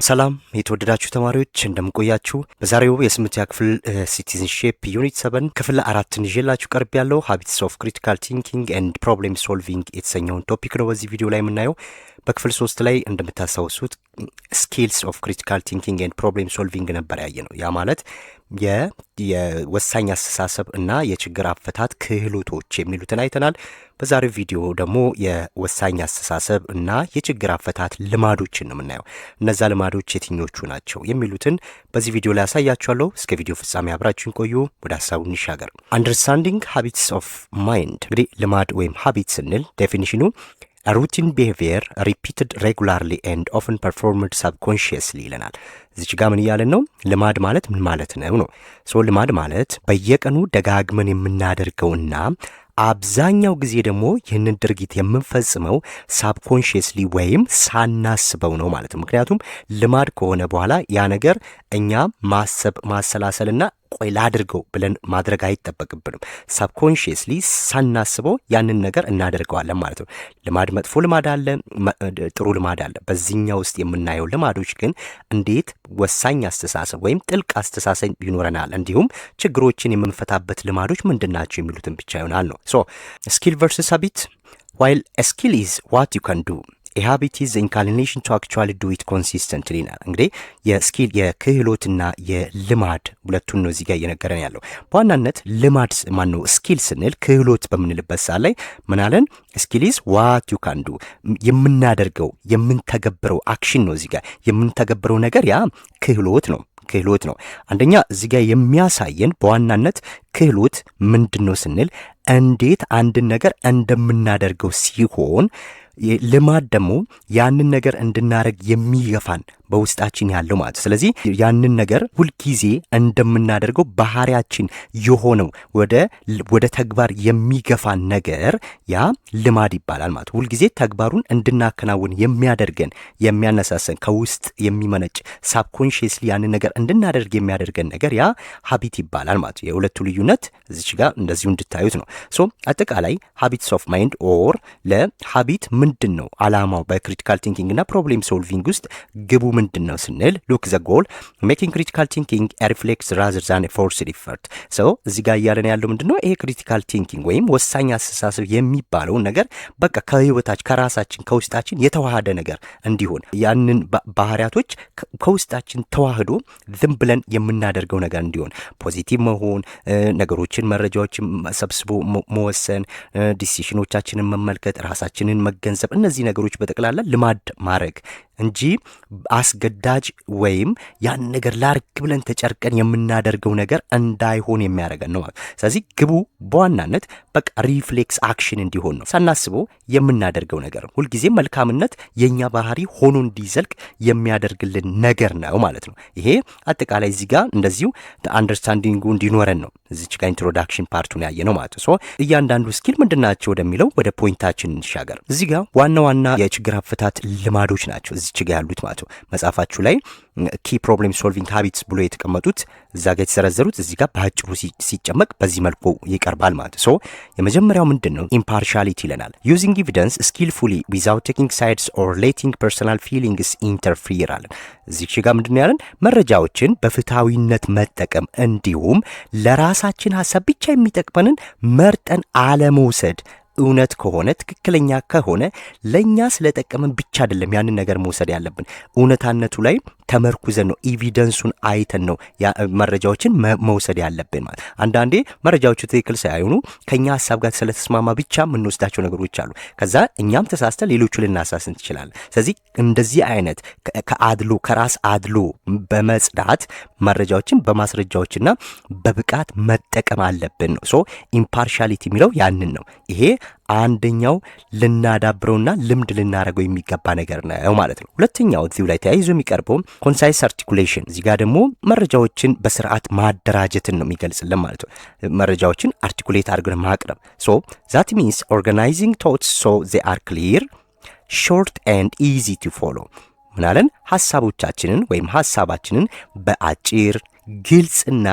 ሰላም የተወደዳችሁ ተማሪዎች እንደምቆያችሁ። በዛሬው የስምንተኛ ክፍል ሲቲዝንሺፕ ዩኒት 7 ክፍል 4 ይዤላችሁ ቀርብ ያለው ሃቢትስ ኦፍ ክሪቲካል ቲንኪንግ ኤንድ ፕሮብሌም ሶልቪንግ የተሰኘውን ቶፒክ ነው በዚህ ቪዲዮ ላይ የምናየው። በክፍል 3 ላይ እንደምታስታውሱት ስኪልስ ኦፍ ክሪቲካል ቲንኪንግ ኤንድ ፕሮብሌም ሶልቪንግ ነበር ያየነው። ያ ማለት የወሳኝ አስተሳሰብ እና የችግር አፈታት ክህሎቶች የሚሉትን አይተናል። በዛሬው ቪዲዮ ደግሞ የወሳኝ አስተሳሰብ እና የችግር አፈታት ልማዶችን ነው የምናየው። እነዛ ልማዶች የትኞቹ ናቸው የሚሉትን በዚህ ቪዲዮ ላይ ያሳያችኋለሁ። እስከ ቪዲዮ ፍጻሜ አብራችሁን ቆዩ። ወደ ሀሳቡ እንሻገር። አንደርስታንዲንግ ሃቢትስ ኦፍ ማይንድ። እንግዲህ ልማድ ወይም ሃቢት ስንል ዴፊኒሽኑ a routine behavior repeated regularly and often performed subconsciously ይለናል። እዚች ጋር ምን እያለን ነው? ልማድ ማለት ምን ማለት ነው? ልማድ ማለት በየቀኑ ደጋግመን የምናደርገውና አብዛኛው ጊዜ ደግሞ ይህንን ድርጊት የምንፈጽመው ሳብኮንሽየስሊ ወይም ሳናስበው ነው ማለት ነው። ምክንያቱም ልማድ ከሆነ በኋላ ያ ነገር እኛ ማሰብ ማሰላሰልና ቆይ ላድርገው ብለን ማድረግ አይጠበቅብንም። ሳብኮንሽየስሊ ሳናስበው ያንን ነገር እናደርገዋለን ማለት ነው። ልማድ መጥፎ ልማድ አለ፣ ጥሩ ልማድ አለ። በዚህኛው ውስጥ የምናየው ልማዶች ግን እንዴት ወሳኝ አስተሳሰብ ወይም ጥልቅ አስተሳሰብ ይኖረናል፣ እንዲሁም ችግሮችን የምንፈታበት ልማዶች ምንድን ናቸው የሚሉትን ብቻ ይሆናል ነው። skill versus habit. While a skill is what you can do, a habit is the inclination to actually do it consistently. እንግዲህ የስኪል የክህሎትና የልማድ ሁለቱን ነው እዚህ ጋር እየነገረን ያለው። በዋናነት ልማድ ማነው ስኪል ስንል ክህሎት በምንልበት ሰዓት ላይ ምን አለን? ስኪል is what you can do፣ የምናደርገው የምንተገብረው አክሽን ነው። እዚህ ጋር የምንተገብረው ነገር ያ ክህሎት ነው። አንደኛ እዚህ ጋር የሚያሳየን በዋናነት ክህሎት ምንድን ነው ስንል እንዴት አንድን ነገር እንደምናደርገው ሲሆን፣ ልማድ ደግሞ ያንን ነገር እንድናደርግ የሚገፋን በውስጣችን ያለው ማለት። ስለዚህ ያንን ነገር ሁልጊዜ እንደምናደርገው ባህሪያችን የሆነው ወደ ተግባር የሚገፋን ነገር ያ ልማድ ይባላል ማለት። ሁልጊዜ ተግባሩን እንድናከናውን የሚያደርገን የሚያነሳሰን ከውስጥ የሚመነጭ ሳብኮንሽየስሊ ያንን ነገር እንድናደርግ የሚያደርገን ነገር ያ ሀቢት ይባላል ማለት። የሁለቱ ልዩነት እዚች ጋር እንደዚሁ እንድታዩት ነው። አጠቃላይ ሀቢትስ ኦፍ ማይንድ ኦር ለሀቢት ምንድን ነው አላማው? በክሪቲካል ቲንኪንግ እና ፕሮብሌም ሶልቪንግ ውስጥ ግቡ ምንድን ነው ስንል ሉክ ዘ ጎል ሜኪንግ ክሪቲካል ቲንኪንግ ሪፍሌክስ ራዘር ዛን ፎርስድ ኢፈርት። እዚህ ጋር እያለን ያለው ምንድን ነው? ይሄ ክሪቲካል ቲንኪንግ ወይም ወሳኝ አስተሳሰብ የሚባለውን ነገር በቃ ከህይወታችን ከራሳችን ከውስጣችን የተዋሃደ ነገር እንዲሆን ያንን ባህሪያቶች ከውስጣችን ተዋህዶ ዝም ብለን የምናደርገው ነገር እንዲሆን ፖዚቲቭ መሆን፣ ነገሮችን መረጃዎችን ሰብስቦ መወሰን፣ ዲሲሽኖቻችንን መመልከት፣ ራሳችንን መገንዘብ፣ እነዚህ ነገሮች በጠቅላላ ልማድ ማድረግ እንጂ አስገዳጅ ወይም ያን ነገር ላርግ ብለን ተጨርቀን የምናደርገው ነገር እንዳይሆን የሚያደርገን ነው ማለት። ስለዚህ ግቡ በዋናነት በቃ ሪፍሌክስ አክሽን እንዲሆን ነው። ሳናስበው የምናደርገው ነገር ሁልጊዜ መልካምነት የኛ ባህሪ ሆኖ እንዲዘልቅ የሚያደርግልን ነገር ነው ማለት ነው። ይሄ አጠቃላይ እዚህ ጋር እንደዚሁ አንደርስታንዲንጉ እንዲኖረን ነው እዚች ጋር ኢንትሮዳክሽን ፓርቱን ያየ ነው ማለት ነው። እያንዳንዱ ስኪል ምንድናቸው ወደሚለው ወደ ፖይንታችን እንሻገር። እዚህ ጋር ዋና የችግር አፈታት ልማዶች ናቸው እዚች ጋር ያሉት ማለት ነው። መጽሐፋችሁ ላይ ኪ ፕሮብሌም ሶልቪንግ ሃቢትስ ብሎ የተቀመጡት እዛ ጋር የተዘረዘሩት እዚህ ጋር በአጭሩ ሲጨመቅ በዚህ መልኩ ይቀርባል ማለት ነው። የመጀመሪያው ምንድን ነው? ኢምፓርሻሊቲ ይለናል። ዩዚንግ ኤቪደንስ ስኪልፉሊ ዊዛውት ቴኪንግ ሳይድስ ኦር ሌቲንግ ፐርሰናል ፊሊንግስ ኢንተርፊር አለን። እዚህ ጋር ምንድን ያለን? መረጃዎችን በፍትሃዊነት መጠቀም እንዲሁም ለራሳችን ሀሳብ ብቻ የሚጠቅመንን መርጠን አለመውሰድ። እውነት ከሆነ ትክክለኛ ከሆነ ለኛ ስለጠቀመን ብቻ አይደለም ያንን ነገር መውሰድ ያለብን፣ እውነታነቱ ላይ ተመርኩዘን ነው፣ ኤቪደንሱን አይተን ነው መረጃዎችን መውሰድ ያለብን ማለት። አንዳንዴ መረጃዎቹ ትክክል ሳይሆኑ ከኛ ሀሳብ ጋር ስለተስማማ ብቻ የምንወስዳቸው ነገሮች አሉ። ከዛ እኛም ተሳስተን ሌሎቹ ልናሳስን እንችላለን። ስለዚህ እንደዚህ አይነት ከአድሎ ከራስ አድሎ በመጽዳት መረጃዎችን በማስረጃዎችና በብቃት መጠቀም አለብን ነው። ኢምፓርሻሊቲ የሚለው ያንን ነው። ይሄ አንደኛው ልናዳብረውና ልምድ ልናደርገው የሚገባ ነገር ነው ማለት ነው። ሁለተኛው እዚሁ ላይ ተያይዞ የሚቀርበው ኮንሳይስ አርቲኩሌሽን፣ እዚህ ጋር ደግሞ መረጃዎችን በስርዓት ማደራጀትን ነው የሚገልጽልን ማለት ነው። መረጃዎችን አርቲኩሌት አድርገን ማቅረብ። that means organizing thoughts so they are clear, short and easy to follow። ምናለን? ሐሳቦቻችንን ወይም ሐሳባችንን በአጭር ግልጽና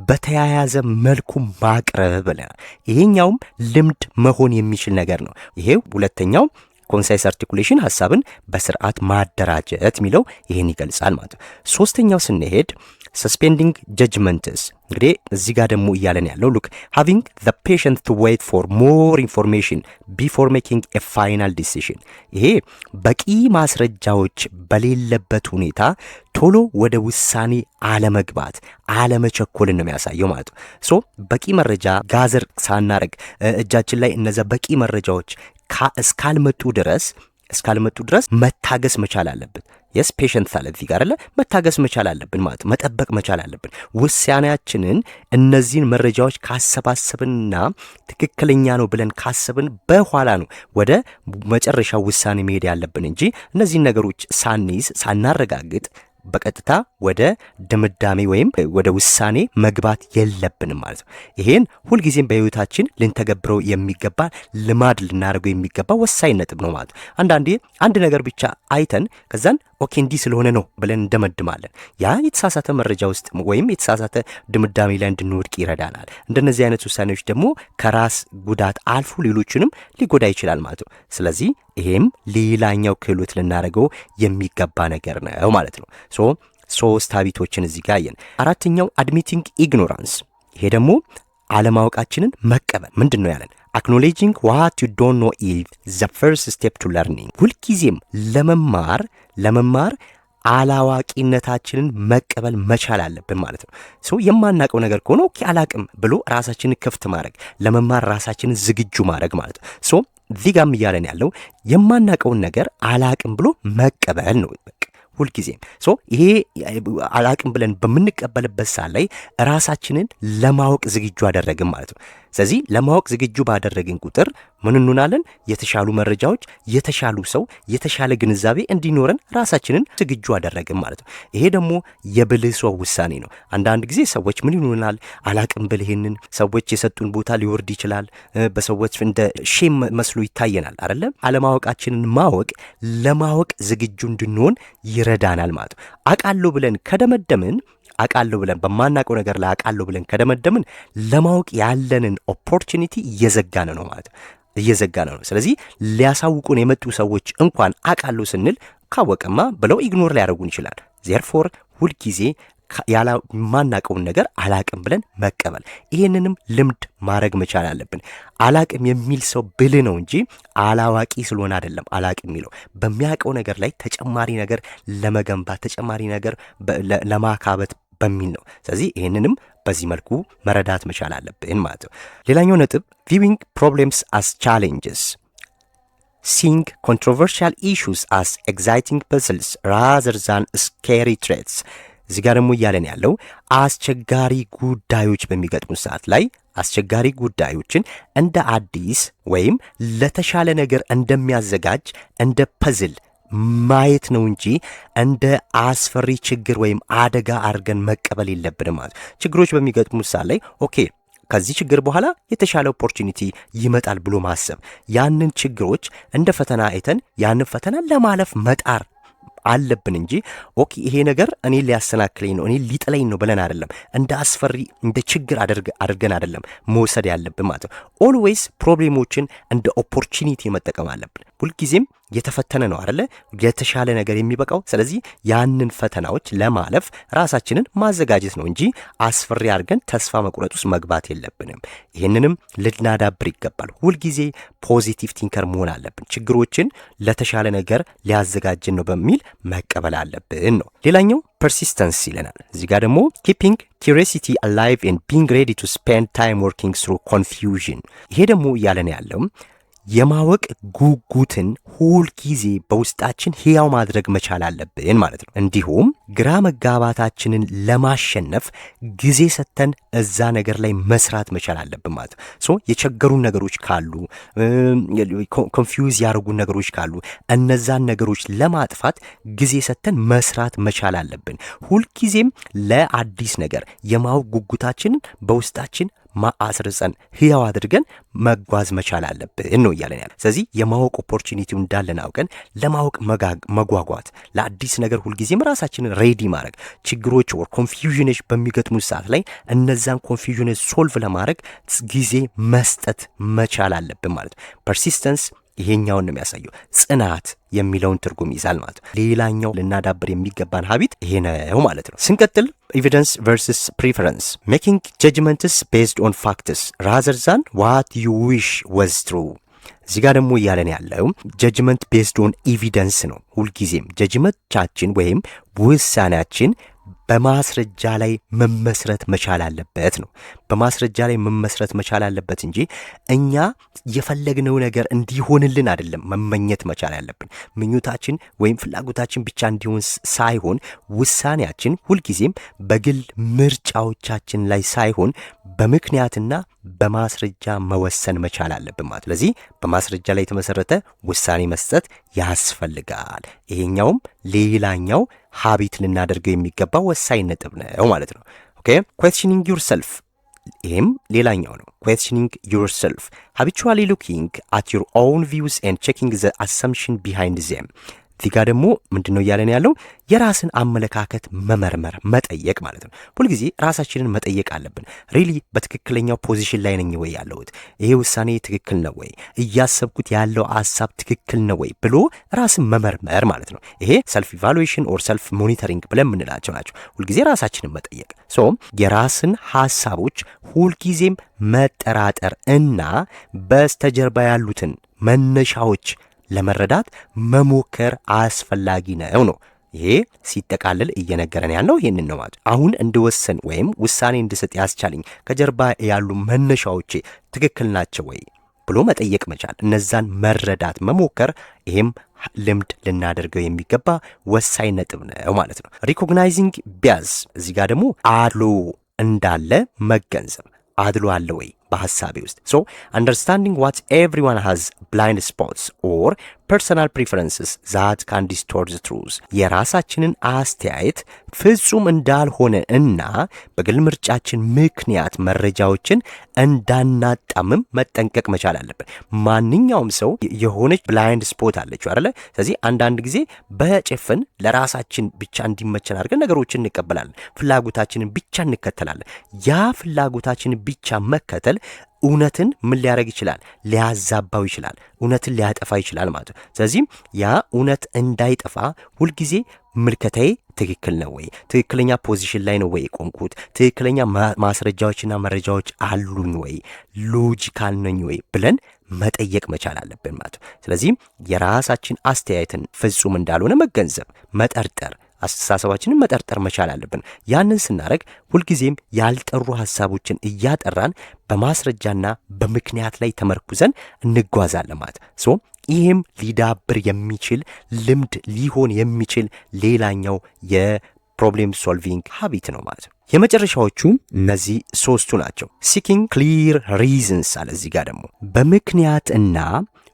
በተያያዘ መልኩ ማቅረብ ብለናል። ይሄኛውም ልምድ መሆን የሚችል ነገር ነው። ይሄ ሁለተኛው ኮንሳይስ አርቲኩሌሽን ሀሳብን በስርዓት ማደራጀት የሚለው ይህን ይገልጻል ማለት ነው። ሶስተኛው ስንሄድ ሰስፔንዲንግ ጀጅመንትስ እንግዲህ እዚህ ጋር ደግሞ እያለን ያለው ሉክ ሃቪንግ ዘ ፔሽንት ቱ ዌይት ፎር ሞር ኢንፎርሜሽን ቢፎር ሜኪንግ ኤ ፋይናል ዲሲሽን። ይሄ በቂ ማስረጃዎች በሌለበት ሁኔታ ቶሎ ወደ ውሳኔ አለመግባት አለመቸኮልን ነው የሚያሳየው ማለት ነው። ሶ በቂ መረጃ ጋዘር ሳናረግ እጃችን ላይ እነዛ በቂ መረጃዎች እስካልመጡ ድረስ መታገስ መቻል አለብን። የስ ፔሸንት አለ እዚህ ጋር አለ መታገስ መቻል አለብን ማለት መጠበቅ መቻል አለብን። ውሳኔያችንን እነዚህን መረጃዎች ካሰባሰብንና ትክክለኛ ነው ብለን ካሰብን በኋላ ነው ወደ መጨረሻው ውሳኔ መሄድ ያለብን እንጂ እነዚህን ነገሮች ሳናረጋግጥ በቀጥታ ወደ ድምዳሜ ወይም ወደ ውሳኔ መግባት የለብንም ማለት ነው። ይሄን ሁልጊዜም በህይወታችን ልንተገብረው የሚገባ ልማድ ልናደርገው የሚገባ ወሳኝ ነጥብ ነው ማለት ነው። አንዳንዴ አንድ ነገር ብቻ አይተን ከዛን ኦኬ እንዲህ ስለሆነ ነው ብለን እንደመድማለን። ያ የተሳሳተ መረጃ ውስጥ ወይም የተሳሳተ ድምዳሜ ላይ እንድንወድቅ ይረዳናል። እንደነዚህ አይነት ውሳኔዎች ደግሞ ከራስ ጉዳት አልፎ ሌሎችንም ሊጎዳ ይችላል ማለት ነው። ስለዚህ ይሄም ሌላኛው ክህሎት ልናደርገው የሚገባ ነገር ነው ማለት ነው። ሶስት ሀቢቶችን እዚህ ጋር አየን። አራተኛው አድሚቲንግ ኢግኖራንስ፣ ይሄ ደግሞ አለማወቃችንን መቀበል ምንድን ነው ያለን? አክኖሌጂንግ ዋት ዩ ዶንት ኖ ኢዝ ዘ ፈርስት ስቴፕ ቱ ለርኒንግ። ሁልጊዜም ለመማር አላዋቂነታችንን መቀበል መቻል አለብን ማለት ነው። የማናውቀው ነገር ከሆነ ኦኬ አላቅም ብሎ ራሳችንን ክፍት ማድረግ፣ ለመማር ራሳችንን ዝግጁ ማድረግ ማለት ነው። እዚህ ጋርም እያለን ያለው የማናውቀውን ነገር አላቅም ብሎ መቀበል ነው ሁልጊዜም። ይሄ አላቅም ብለን በምንቀበልበት ሰዓት ላይ ራሳችንን ለማወቅ ዝግጁ አደረግን ማለት ነው። ስለዚህ ለማወቅ ዝግጁ ባደረግን ቁጥር ምን እንሆናለን? የተሻሉ መረጃዎች፣ የተሻሉ ሰው፣ የተሻለ ግንዛቤ እንዲኖረን ራሳችንን ዝግጁ አደረግን ማለት ነው። ይሄ ደግሞ የብልህ ሰው ውሳኔ ነው። አንዳንድ ጊዜ ሰዎች ምን ይሆናል? አላቅም ብል ይሄንን ሰዎች የሰጡን ቦታ ሊወርድ ይችላል። በሰዎች እንደ ሼም መስሎ ይታየናል አይደለም? አለማወቃችንን ማወቅ ለማወቅ ዝግጁ እንድንሆን ይረዳናል ማለት ነው። አቃለሁ ብለን ከደመደምን በማናውቀው ነገር ላይ አቃለሁ ብለን ከደመደምን ለማወቅ ያለንን ኦፖርቹኒቲ እየዘጋነ ነው ማለት ነው። ስለዚህ ሊያሳውቁን የመጡ ሰዎች እንኳን አቃለሁ ስንል ካወቀማ ብለው ኢግኖር ሊያደርጉን ይችላል። ዜርፎር ሁልጊዜ ማናውቀውን ነገር አላቅም ብለን መቀበል፣ ይሄንንም ልምድ ማድረግ መቻል አለብን። አላቅም የሚል ሰው ብልህ ነው እንጂ አላዋቂ ስለሆነ አይደለም አላቅም የሚለው። በሚያውቀው ነገር ላይ ተጨማሪ ነገር ለመገንባት ተጨማሪ ነገር ለማካበት በሚል ነው። ስለዚህ ይህንንም በዚህ መልኩ መረዳት መቻል አለብን ማለት ነው። ሌላኛው ነጥብ ቪዊንግ ፕሮብሌምስ አስ ቻሌንጅስ፣ ሲንግ ኮንትሮቨርሻል ኢሹስ አስ ኤግዛይቲንግ ፐዝልስ ራዘር ዛን ስኬሪ ትሬትስ። እዚህ ጋር ደግሞ እያለን ያለው አስቸጋሪ ጉዳዮች በሚገጥሙ ሰዓት ላይ አስቸጋሪ ጉዳዮችን እንደ አዲስ ወይም ለተሻለ ነገር እንደሚያዘጋጅ እንደ ፐዝል ማየት ነው እንጂ እንደ አስፈሪ ችግር ወይም አደጋ አድርገን መቀበል የለብንም ማለት። ችግሮች በሚገጥሙ ሰዓት ላይ ኦኬ ከዚህ ችግር በኋላ የተሻለ ኦፖርቹኒቲ ይመጣል ብሎ ማሰብ፣ ያንን ችግሮች እንደ ፈተና አይተን ያንን ፈተና ለማለፍ መጣር አለብን እንጂ ኦኬ ይሄ ነገር እኔ ሊያሰናክለኝ ነው እኔ ሊጥለኝ ነው ብለን አይደለም፣ እንደ አስፈሪ እንደ ችግር አድርገን አይደለም መውሰድ ያለብን ማለት ነው። ኦልዌይስ ፕሮብሌሞችን እንደ ኦፖርቹኒቲ መጠቀም አለብን። ሁልጊዜም የተፈተነ ነው አይደለ የተሻለ ነገር የሚበቃው። ስለዚህ ያንን ፈተናዎች ለማለፍ ራሳችንን ማዘጋጀት ነው እንጂ አስፈሪ አድርገን ተስፋ መቁረጥ ውስጥ መግባት የለብንም። ይህንንም ልናዳብር ይገባል። ሁልጊዜ ፖዚቲቭ ቲንከር መሆን አለብን። ችግሮችን ለተሻለ ነገር ሊያዘጋጅን ነው በሚል መቀበል አለብን ነው። ሌላኛው ፐርሲስተንስ ይለናል። እዚህ ጋር ደግሞ ኪፒንግ ኪዩሪዮሲቲ አላይቭ ኤንድ ቢንግ ሬዲ ቱ ስፔንድ ታይም ወርኪንግ ስሩ ኮንፊውዥን። ይሄ ደግሞ እያለን ያለው የማወቅ ጉጉትን ሁልጊዜ በውስጣችን ሕያው ማድረግ መቻል አለብን ማለት ነው። እንዲሁም ግራ መጋባታችንን ለማሸነፍ ጊዜ ሰጥተን እዛ ነገር ላይ መስራት መቻል አለብን ማለት ነው። የቸገሩን ነገሮች ካሉ፣ ኮንፊውዝ ያደርጉን ነገሮች ካሉ እነዛን ነገሮች ለማጥፋት ጊዜ ሰጥተን መስራት መቻል አለብን። ሁልጊዜም ለአዲስ ነገር የማወቅ ጉጉታችንን በውስጣችን ማአስርጸን ሕያው አድርገን መጓዝ መቻል አለብን ነው እያለን ያለ። ስለዚህ የማወቅ ኦፖርቹኒቲው እንዳለን አውቀን ለማወቅ መጓጓት፣ ለአዲስ ነገር ሁልጊዜም ራሳችንን ሬዲ ማድረግ፣ ችግሮች ወር ኮንፊውዥኖች በሚገጥሙ ሰዓት ላይ እነዛን ኮንፊውዥኖች ሶልቭ ለማድረግ ጊዜ መስጠት መቻል አለብን ማለት ነው። ፐርሲስተንስ ይሄኛውን ነው የሚያሳየው። ጽናት የሚለውን ትርጉም ይዛል ማለት ነው። ሌላኛው ልናዳብር የሚገባን ሀቢት ይሄ ነው ማለት ነው። ስንቀጥል ኤቪደንስ ቨርስስ ፕሪፈረንስ ሜኪንግ ጀጅመንትስ ቤዝድ ኦን ፋክትስ ራዘር ዛን ዋት ዩ ዊሽ ወዝ ትሩ። እዚህ ጋር ደግሞ እያለን ያለው ጀጅመንት ቤዝድ ኦን ኤቪደንስ ነው። ሁልጊዜም ጀጅመንታችን ወይም ውሳኔያችን በማስረጃ ላይ መመስረት መቻል አለበት ነው። በማስረጃ ላይ መመስረት መቻል አለበት እንጂ እኛ የፈለግነው ነገር እንዲሆንልን አይደለም መመኘት መቻል ያለብን። ምኞታችን ወይም ፍላጎታችን ብቻ እንዲሆን ሳይሆን ውሳኔያችን ሁልጊዜም በግል ምርጫዎቻችን ላይ ሳይሆን በምክንያትና በማስረጃ መወሰን መቻል አለብን ማለት። ስለዚህ በማስረጃ ላይ የተመሰረተ ውሳኔ መስጠት ያስፈልጋል። ይሄኛውም ሌላኛው ሀቢት ልናደርገው የሚገባ ወሳኝ ነጥብ ነው ማለት ነው። ኦኬ questioning yourself ይህም ሌላኛው ነው። questioning yourself habitually looking at your own views and checking the assumption behind them። እዚህ ጋር ደግሞ ምንድነው እያለን ያለው የራስን አመለካከት መመርመር መጠየቅ ማለት ነው። ሁልጊዜ ራሳችንን መጠየቅ አለብን። ሪሊ በትክክለኛው ፖዚሽን ላይ ነኝ ወይ ያለሁት? ይሄ ውሳኔ ትክክል ነው ወይ? እያሰብኩት ያለው ሐሳብ ትክክል ነው ወይ ብሎ ራስን መመርመር ማለት ነው። ይሄ ሰልፍ ኢቫሉዌሽን ኦር ሰልፍ ሞኒተሪንግ ብለን የምንላቸው ናቸው። ሁልጊዜ ራሳችንን መጠየቅ። የራስን ሐሳቦች ሁልጊዜም መጠራጠር እና በስተጀርባ ያሉትን መነሻዎች ለመረዳት መሞከር አስፈላጊ ነው። ይሄ ሲጠቃለል እየነገረን ያለው ይሄንን ነው ማለት። አሁን እንድወሰን ወይም ውሳኔ እንድሰጥ ያስቻለኝ ከጀርባ ያሉ መነሻዎቼ ትክክል ናቸው ወይ ብሎ መጠየቅ መቻል፣ እነዛን መረዳት መሞከር፣ ይሄም ልምድ ልናደርገው የሚገባ ወሳኝ ነጥብ ነው ማለት ነው። ሪኮግናይዚንግ ቢያዝ እዚህ ጋር ደግሞ አድሎ እንዳለ መገንዘብ። አድሎ አለ ወይ በሐሳቤ ውስጥ? understanding what everyone has blind spots or personal preferences that can distort the truth የራሳችንን አስተያየት ፍጹም እንዳልሆነ እና በግል ምርጫችን ምክንያት መረጃዎችን እንዳናጣምም መጠንቀቅ መቻል አለብን። ማንኛውም ሰው የሆነች ብላይንድ ስፖት አለችው አይደለ? ስለዚህ አንዳንድ ጊዜ በጭፍን ለራሳችን ብቻ እንዲመቸን አድርገን ነገሮችን እንቀበላለን። ፍላጎታችንን ብቻ እንከተላለን። ያ ፍላጎታችንን ብቻ መከተል እውነትን ምን ሊያደርግ ይችላል? ሊያዛባው ይችላል። እውነትን ሊያጠፋ ይችላል ማለት ነው። ስለዚህ ያ እውነት እንዳይጠፋ ሁልጊዜ ምልከታዬ ትክክል ነው ወይ? ትክክለኛ ፖዚሽን ላይ ነው ወይ የቆምኩት? ትክክለኛ ማስረጃዎችና መረጃዎች አሉኝ ወይ? ሎጂካል ነኝ ወይ ብለን መጠየቅ መቻል አለብን ማለት ነው። ስለዚህ የራሳችን አስተያየትን ፍጹም እንዳልሆነ መገንዘብ፣ መጠርጠር፣ አስተሳሰባችንን መጠርጠር መቻል አለብን። ያንን ስናደርግ ሁልጊዜም ያልጠሩ ሐሳቦችን እያጠራን በማስረጃና በምክንያት ላይ ተመርኩዘን እንጓዛለን ማለት ነው። ይህም ሊዳብር የሚችል ልምድ ሊሆን የሚችል ሌላኛው የፕሮብሌም ሶልቪንግ ሀቢት ነው ማለት ነው። የመጨረሻዎቹ እነዚህ ሶስቱ ናቸው። ሲኪንግ ክሊር ሪዝንስ አለ እዚህ ጋር ደግሞ በምክንያት እና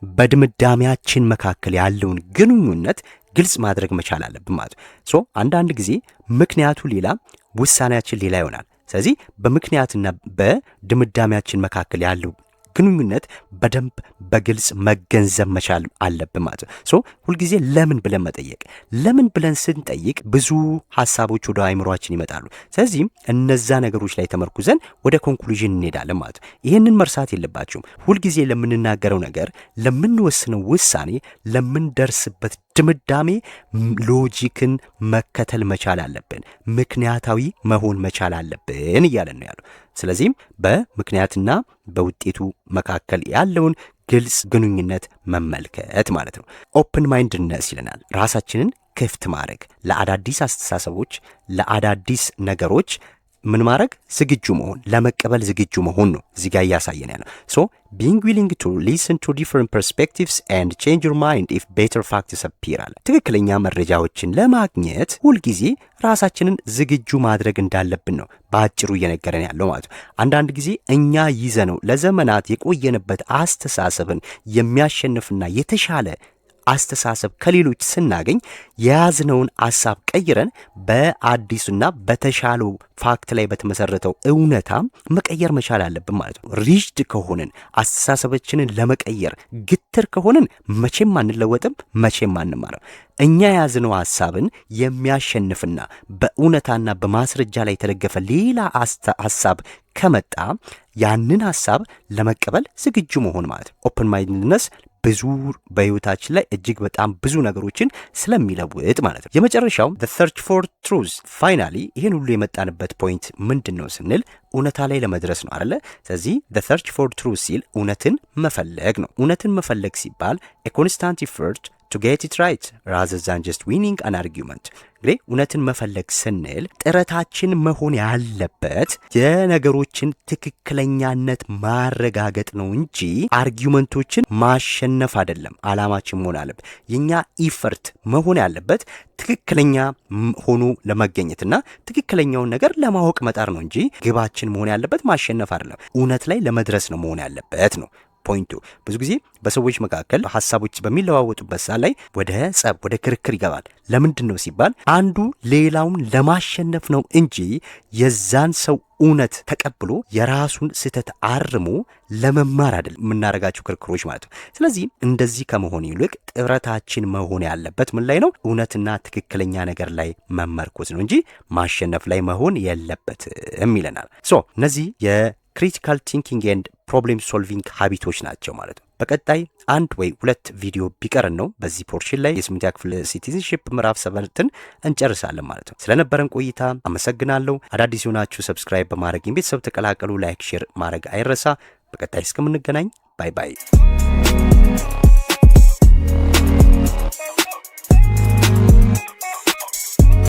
በድምዳሜያችን መካከል ያለውን ግንኙነት ግልጽ ማድረግ መቻል አለብን ማለት ነው። አንዳንድ ጊዜ ምክንያቱ ሌላ፣ ውሳኔያችን ሌላ ይሆናል። ስለዚህ በምክንያትና በድምዳሜያችን መካከል ያለው ግንኙነት በደንብ በግልጽ መገንዘብ መቻል አለብን ማለት ነው። ሁልጊዜ ለምን ብለን መጠየቅ። ለምን ብለን ስንጠይቅ ብዙ ሐሳቦች ወደ አእምሯችን ይመጣሉ። ስለዚህ እነዛ ነገሮች ላይ ተመርኩዘን ወደ ኮንክሉዥን እንሄዳለን ማለት ነው። ይህንን መርሳት የለባችሁም። ሁልጊዜ ለምንናገረው ነገር፣ ለምንወስነው ውሳኔ፣ ለምንደርስበት ድምዳሜ ሎጂክን መከተል መቻል አለብን። ምክንያታዊ መሆን መቻል አለብን እያለን ነው ያለው። ስለዚህም በምክንያትና በውጤቱ መካከል ያለውን ግልጽ ግንኙነት መመልከት ማለት ነው። ኦፕን ማይንድነስ ይለናል። ራሳችንን ክፍት ማድረግ፣ ለአዳዲስ አስተሳሰቦች፣ ለአዳዲስ ነገሮች ምን ማድረግ? ዝግጁ መሆን፣ ለመቀበል ዝግጁ መሆን ነው እዚህ ጋር እያሳየን ያለው። being willing to listen to different perspectives and change your mind if better facts appear አለ። ትክክለኛ መረጃዎችን ለማግኘት ሁልጊዜ ራሳችንን ዝግጁ ማድረግ እንዳለብን ነው በአጭሩ እየነገረን ያለው ማለት ነው። አንዳንድ ጊዜ እኛ ይዘነው ለዘመናት የቆየንበት አስተሳሰብን የሚያሸንፍና የተሻለ አስተሳሰብ ከሌሎች ስናገኝ የያዝነውን ሐሳብ ቀይረን በአዲሱና በተሻለው ፋክት ላይ በተመሰረተው እውነታ መቀየር መቻል አለብን ማለት ነው። ሪጅድ ከሆንን አስተሳሰባችንን ለመቀየር ግትር ከሆንን መቼም አንለወጥም፣ መቼም አንማርም። እኛ የያዝነው ሐሳብን የሚያሸንፍና በእውነታና በማስረጃ ላይ የተደገፈ ሌላ ሐሳብ ከመጣ ያንን ሐሳብ ለመቀበል ዝግጁ መሆን ማለት ነው። ኦፕን ማይንድነስ ብዙ በህይወታችን ላይ እጅግ በጣም ብዙ ነገሮችን ስለሚለውጥ ማለት ነው። የመጨረሻው the search for truth ፋይናሊ ይህን ሁሉ የመጣንበት ፖይንት ምንድን ነው ስንል እውነታ ላይ ለመድረስ ነው አይደለ? ስለዚህ the search for truth ሲል እውነትን መፈለግ ነው። እውነትን መፈለግ ሲባል a constant effort to get it right rather than just winning an argument። እንግዲህ እውነትን መፈለግ ስንል ጥረታችን መሆን ያለበት የነገሮችን ትክክለኛነት ማረጋገጥ ነው እንጂ አርጊውመንቶችን ማሸነፍ አይደለም። አላማችን መሆን አለበት። የኛ ኢፈርት መሆን ያለበት ትክክለኛ ሆኖ ለመገኘትና ትክክለኛውን ነገር ለማወቅ መጣር ነው እንጂ ግባችን መሆን ያለበት ማሸነፍ አይደለም። እውነት ላይ ለመድረስ ነው መሆን ያለበት ነው ፖይንቱ። ብዙ ጊዜ በሰዎች መካከል ሀሳቦች በሚለዋወጡበት ሰዓት ላይ ወደ ጸብ፣ ወደ ክርክር ይገባል። ለምንድን ነው ሲባል አንዱ ሌላውን ለማሸነፍ ነው እንጂ የዛን ሰው እውነት ተቀብሎ የራሱን ስህተት አርሞ ለመማር አይደለም የምናደርጋቸው ክርክሮች ማለት ነው። ስለዚህ እንደዚህ ከመሆን ይልቅ ጥረታችን መሆን ያለበት ምን ላይ ነው? እውነትና ትክክለኛ ነገር ላይ መመርኮዝ ነው እንጂ ማሸነፍ ላይ መሆን የለበትም ይለናል። እነዚህ የክሪቲካል ቲንኪንግ ኤንድ ፕሮብሌም ሶልቪንግ ሀቢቶች ናቸው ማለት ነው። በቀጣይ 1 ወይ 2 ቪዲዮ ቢቀርን ነው በዚህ ፖርሽን ላይ የ8ኛ ክፍል ሲቲዝንሺፕ ምዕራፍ 7ን እንጨርሳለን ማለት ነው። ስለነበረን ቆይታ አመሰግናለሁ። አዳዲስ ሆናችሁ ሰብስክራይብ በማድረግ ቤተሰብ ተቀላቀሉ። ላይክ፣ ሼር ማድረግ አይረሳ። በቀጣይ እስከምንገናኝ ባይ ባይ።